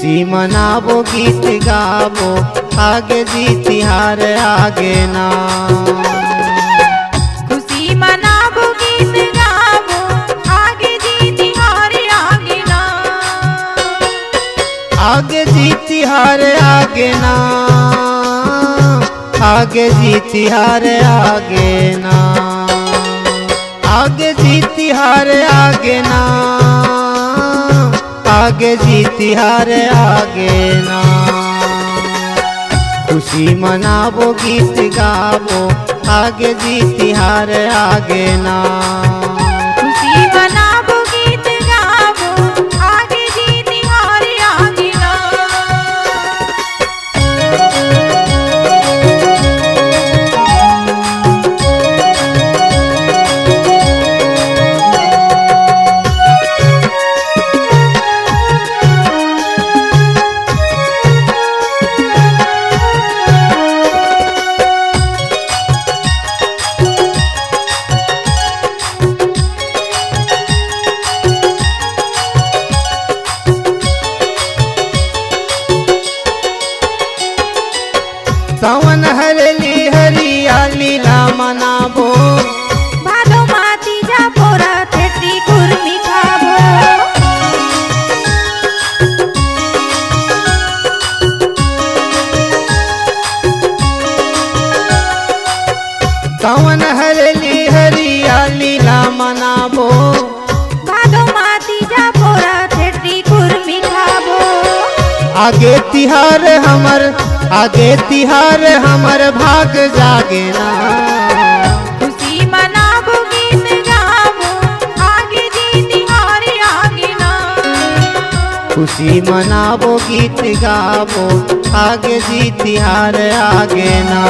खुशी मनाबो गीत गाबो आगे जीती हार आगे ना। खुशी मनाबो गीत गाबो आगे जीती हार आगे ना। आगे जीती हार आगे ना। आगे जीती हार आगे ना। आगे जीती हार आगे ना। आगे जीती हार आगे ना। खुशी मनाबो गीत गाबो आगे जीती हार आगे ना। खुशी मनाबो गीत गाबो आगे जीती हार आगे ना। सावन हरली हरियाली ला मनाबो। भादो माती जा पोरा थेटी कुर्मी खाबो। सावन हरली हरियाली ला मनाबो। भादो माती जा पोरा थेटी कुर्मी खाबो। आगे तिहार हमर आगे तिहार हमर भाग जागे ना। खुशी मनाबो गीत गाबो आगे जीती हार आगे ना। खुशी मनाबो गीत गाबो आगे जीती हार आगे ना।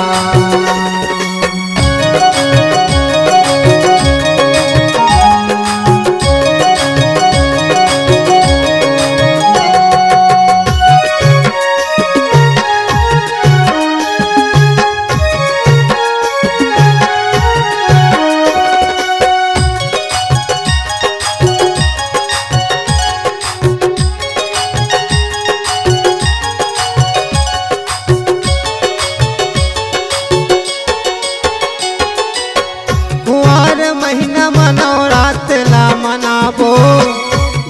महीना मनो रात ला मनाबो।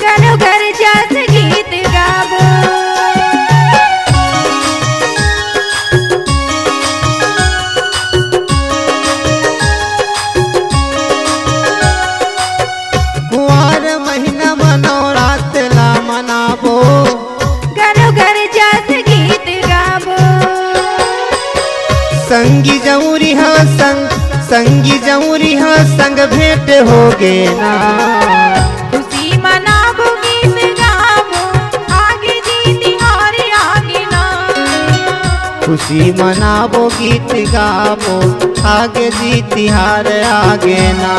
घरो घर जस गीत गाबो। कुंवार महीना मनो रात ला मनाबो। घरो घर जस गीत गाबो। संगी जमुरी हाँ संगी जमुरी हाँ संग भेंट हो गे ना। खुशी मनाबो गीत गाबो आगे जीती हार आगे ना। खुशी मनाबो गीत गाबो आगे जीती हार आगे ना।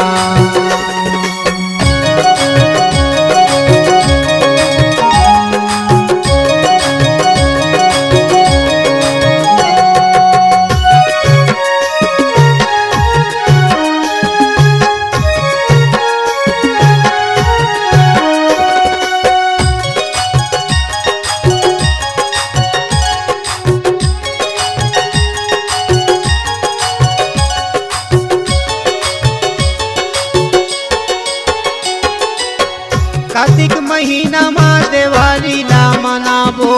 कार्तिक महीना माँ देवारी ला मनाबो।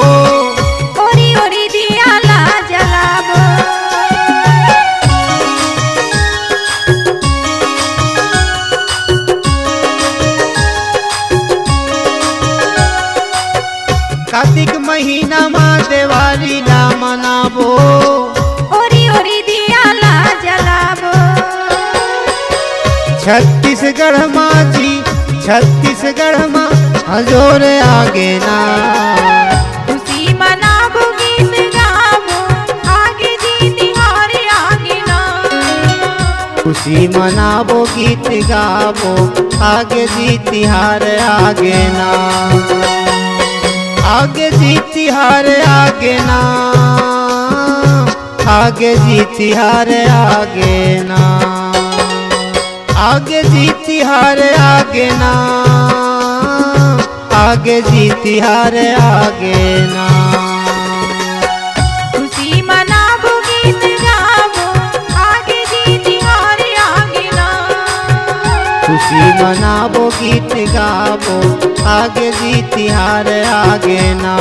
ओरी ओरी दिया ला जलाबो। कार्तिक महीना माँ देवारी ला मनाबो। ओरी ओरी दिया ला जलाबो। छत्तीसगढ़ माँ जी छत्तीसगढ़ माँ हजोर आगे ना। खुशी मनाबो गीत गाबो आगे जीती हार आगे ना। खुशी मनाबो गीत गाबो आगे जीती हार आगे ना। आगे जीती हार आगे ना। आगे जीती हार आगे ना। आगे जीती हार आगे ना। आगे जीती हार आगे ना। खुशी मनाबो गीत गाबो आगे जीती हार आगे ना। खुशी मनाबो गीत गाबो आगे जीती हार आगे ना।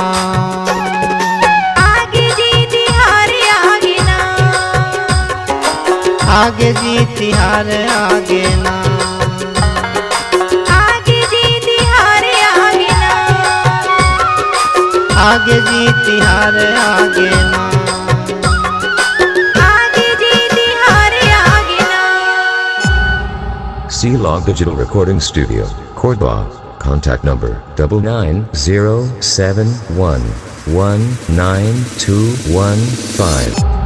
आगे जीती हार आगे ना। आगे जीती हार आगे ना। आगे जीती हार आगे ना। आगे जीती हार आगे ना। आगे जीती हार आगे ना। C-Log Digital Recording Studio, Cordoba. Contact number 99071192115.